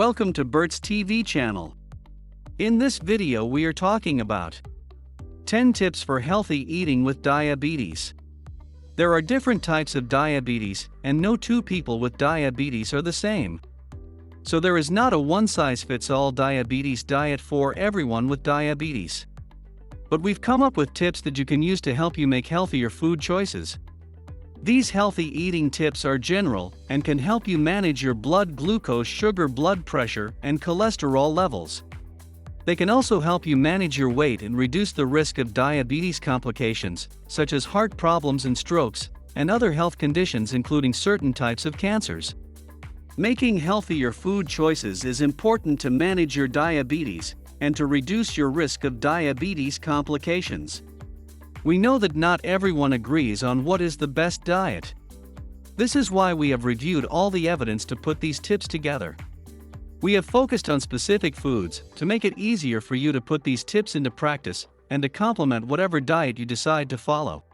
Welcome to BERT'S TV channel. In this video we are talking about 10 tips for healthy eating with diabetes. There are different types of diabetes, and no two people with diabetes are the same. So there is not a one-size-fits-all diabetes diet for everyone with diabetes. But we've come up with tips that you can use to help you make healthier food choices. These healthy eating tips are general and can help you manage your blood glucose, sugar, blood pressure, and cholesterol levels. They can also help you manage your weight and reduce the risk of diabetes complications, such as heart problems and strokes, and other health conditions including certain types of cancers. Making healthier food choices is important to manage your diabetes and to reduce your risk of diabetes complications. We know that not everyone agrees on what is the best diet. This is why we have reviewed all the evidence to put these tips together. We have focused on specific foods to make it easier for you to put these tips into practice and to complement whatever diet you decide to follow.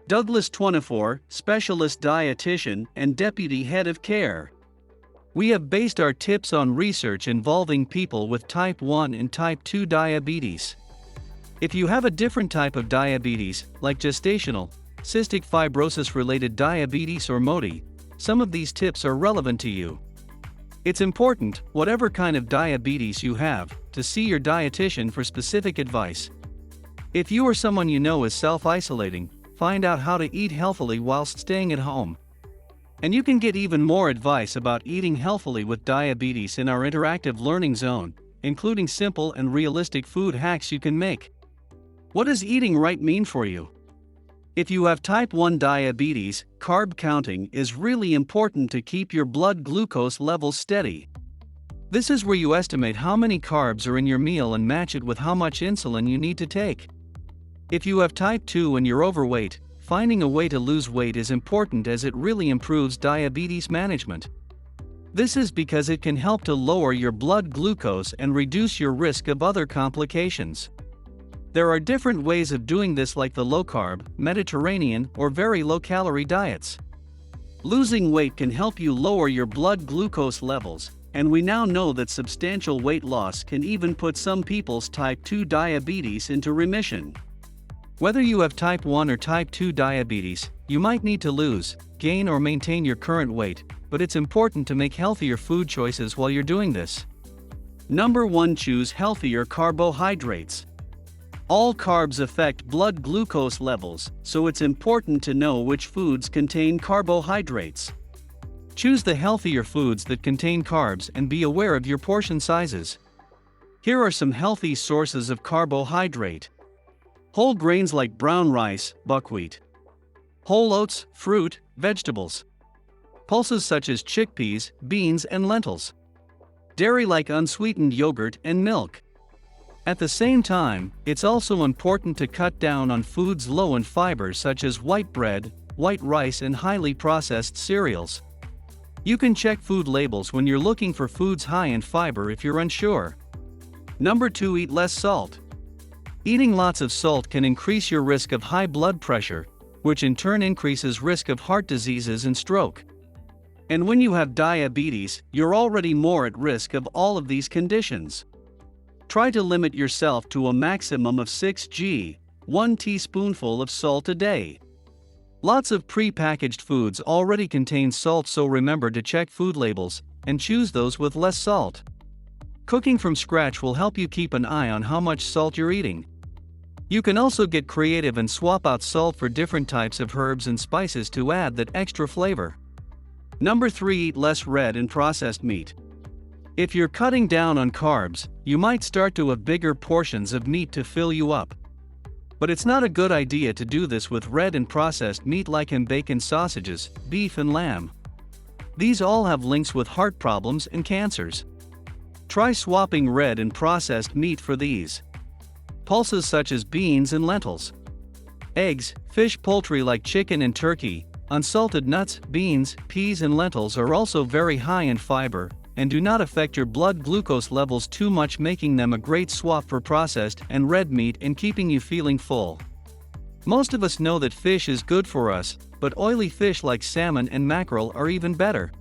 Douglas 24, specialist dietitian and deputy head of care. We have based our tips on research involving people with type 1 and type 2 diabetes. If you have a different type of diabetes, like gestational, cystic fibrosis-related diabetes or MODY, some of these tips are relevant to you. It's important, whatever kind of diabetes you have, to see your dietitian for specific advice. If you or someone you know is self-isolating, find out how to eat healthily whilst staying at home. And you can get even more advice about eating healthily with diabetes in our interactive learning zone, including simple and realistic food hacks you can make. What does eating right mean for you? If you have type 1 diabetes, carb counting is really important to keep your blood glucose levels steady. This is where you estimate how many carbs are in your meal and match it with how much insulin you need to take. If you have type 2 and you're overweight, finding a way to lose weight is important as it really improves diabetes management. This is because it can help to lower your blood glucose and reduce your risk of other complications. There are different ways of doing this, like the low-carb, Mediterranean, or very low-calorie diets. Losing weight can help you lower your blood glucose levels, and we now know that substantial weight loss can even put some people's type 2 diabetes into remission. Whether you have type 1 or type 2 diabetes, you might need to lose, gain, or maintain your current weight, but it's important to make healthier food choices while you're doing this. Number 1. Choose healthier carbohydrates. All carbs affect blood glucose levels, so it's important to know which foods contain carbohydrates. Choose the healthier foods that contain carbs and be aware of your portion sizes. Here are some healthy sources of carbohydrate. Whole grains like brown rice, buckwheat. Whole oats, fruit, vegetables. Pulses such as chickpeas, beans, and lentils. Dairy like unsweetened yogurt and milk. At the same time, it's also important to cut down on foods low in fiber such as white bread, white rice, and highly processed cereals. You can check food labels when you're looking for foods high in fiber if you're unsure. Number 2. Eat less salt. Eating lots of salt can increase your risk of high blood pressure, which in turn increases risk of heart diseases and stroke. And when you have diabetes, you're already more at risk of all of these conditions. Try to limit yourself to a maximum of 6 g, 1 teaspoonful of salt a day. Lots of pre-packaged foods already contain salt, so remember to check food labels and choose those with less salt. Cooking from scratch will help you keep an eye on how much salt you're eating. You can also get creative and swap out salt for different types of herbs and spices to add that extra flavor. Number 3. Eat less red and processed meat. If you're cutting down on carbs, you might start to have bigger portions of meat to fill you up. But it's not a good idea to do this with red and processed meat like in bacon, sausages, beef, and lamb. These all have links with heart problems and cancers. Try swapping red and processed meat for these. Pulses such as beans and lentils. Eggs, fish, poultry like chicken and turkey, unsalted nuts, beans, peas, and lentils are also very high in fiber and do not affect your blood glucose levels too much, making them a great swap for processed and red meat and keeping you feeling full. Most of us know that fish is good for us, but oily fish like salmon and mackerel are even better.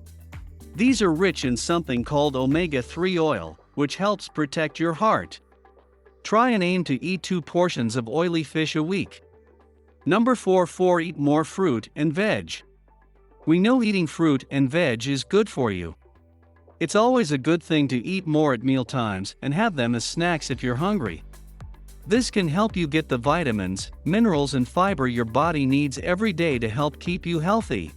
These are rich in something called omega-3 oil, which helps protect your heart. Try and aim to eat 2 portions of oily fish a week. Number 4. Eat more fruit and veg. We know eating fruit and veg is good for you. It's always a good thing to eat more at meal times and have them as snacks if you're hungry. This can help you get the vitamins, minerals and fiber your body needs every day to help keep you healthy.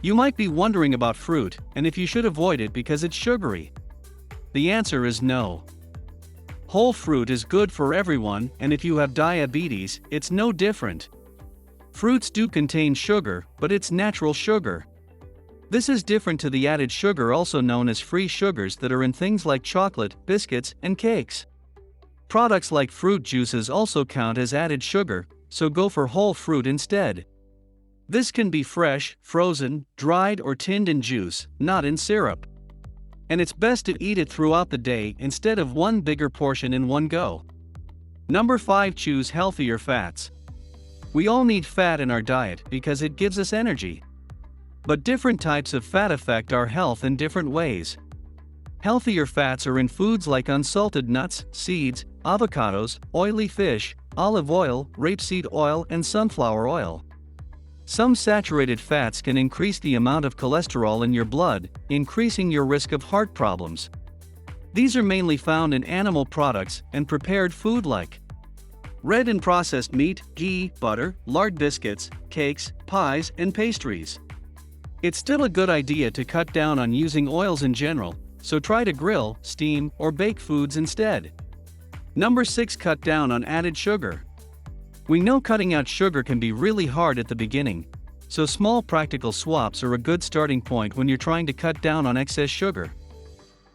You might be wondering about fruit and if you should avoid it because it's sugary. The answer is no. Whole fruit is good for everyone, and if you have diabetes, it's no different. Fruits do contain sugar, but it's natural sugar. This is different to the added sugar, also known as free sugars, that are in things like chocolate, biscuits, and cakes. Products like fruit juices also count as added sugar, so go for whole fruit instead. This can be fresh, frozen, dried, or tinned in juice, not in syrup. And it's best to eat it throughout the day instead of one bigger portion in one go. Number 5. Choose healthier fats. We all need fat in our diet because it gives us energy. But different types of fat affect our health in different ways. Healthier fats are in foods like unsalted nuts, seeds, avocados, oily fish, olive oil, rapeseed oil, and sunflower oil. Some saturated fats can increase the amount of cholesterol in your blood, increasing your risk of heart problems. These are mainly found in animal products and prepared food like red and processed meat, ghee, butter, lard, biscuits, cakes, pies, and pastries. It's still a good idea to cut down on using oils in general, so try to grill, steam, or bake foods instead. Number 6. Cut down on added sugar. We know cutting out sugar can be really hard at the beginning, so small practical swaps are a good starting point when you're trying to cut down on excess sugar.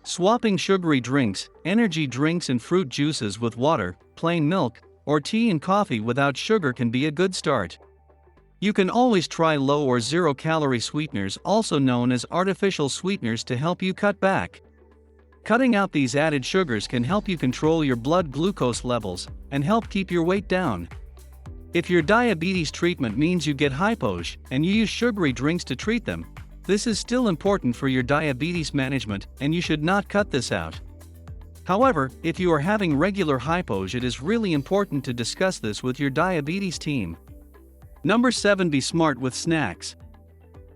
Swapping sugary drinks, energy drinks and fruit juices with water, plain milk, or tea and coffee without sugar can be a good start. You can always try low or zero-calorie sweeteners, also known as artificial sweeteners, to help you cut back. Cutting out these added sugars can help you control your blood glucose levels and help keep your weight down. If your diabetes treatment means you get hypos and you use sugary drinks to treat them, this is still important for your diabetes management and you should not cut this out. However, if you are having regular hypos, it is really important to discuss this with your diabetes team. Number 7. Be smart with snacks.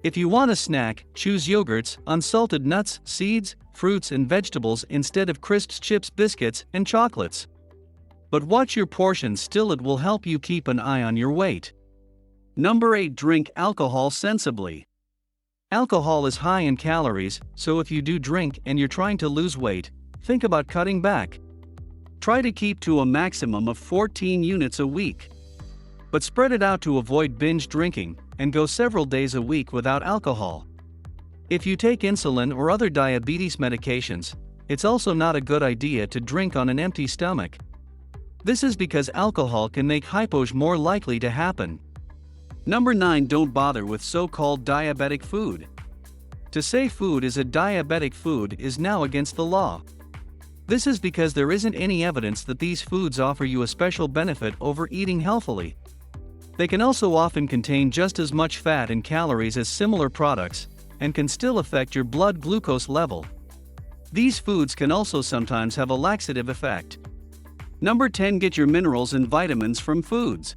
If you want a snack, choose yogurts, unsalted nuts, seeds, fruits and vegetables instead of crisps, chips, biscuits, and chocolates. But watch your portions, still it will help you keep an eye on your weight. Number 8. Drink alcohol sensibly. Alcohol is high in calories, so if you do drink and you're trying to lose weight, think about cutting back. Try to keep to a maximum of 14 units a week. But spread it out to avoid binge drinking, and go several days a week without alcohol. If you take insulin or other diabetes medications, it's also not a good idea to drink on an empty stomach. This is because alcohol can make hypos more likely to happen. Number 9. Don't bother with so-called diabetic food. To say food is a diabetic food is now against the law. This is because there isn't any evidence that these foods offer you a special benefit over eating healthily. They can also often contain just as much fat and calories as similar products, and can still affect your blood glucose level. These foods can also sometimes have a laxative effect. Number 10. Get your minerals and vitamins from foods.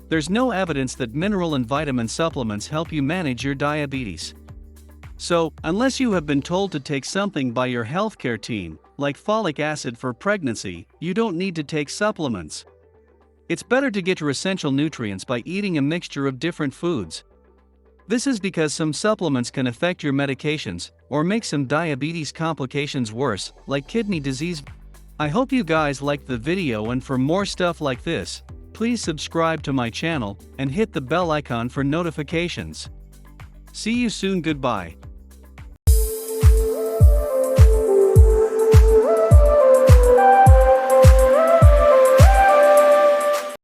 There's no evidence that mineral and vitamin supplements help you manage your diabetes. So, unless you have been told to take something by your healthcare team, like folic acid for pregnancy, you don't need to take supplements. It's better to get your essential nutrients by eating a mixture of different foods. This is because some supplements can affect your medications, or make some diabetes complications worse, like kidney disease. I hope you guys liked the video, and for more stuff like this, please subscribe to my channel and hit the bell icon for notifications. See you soon. Goodbye.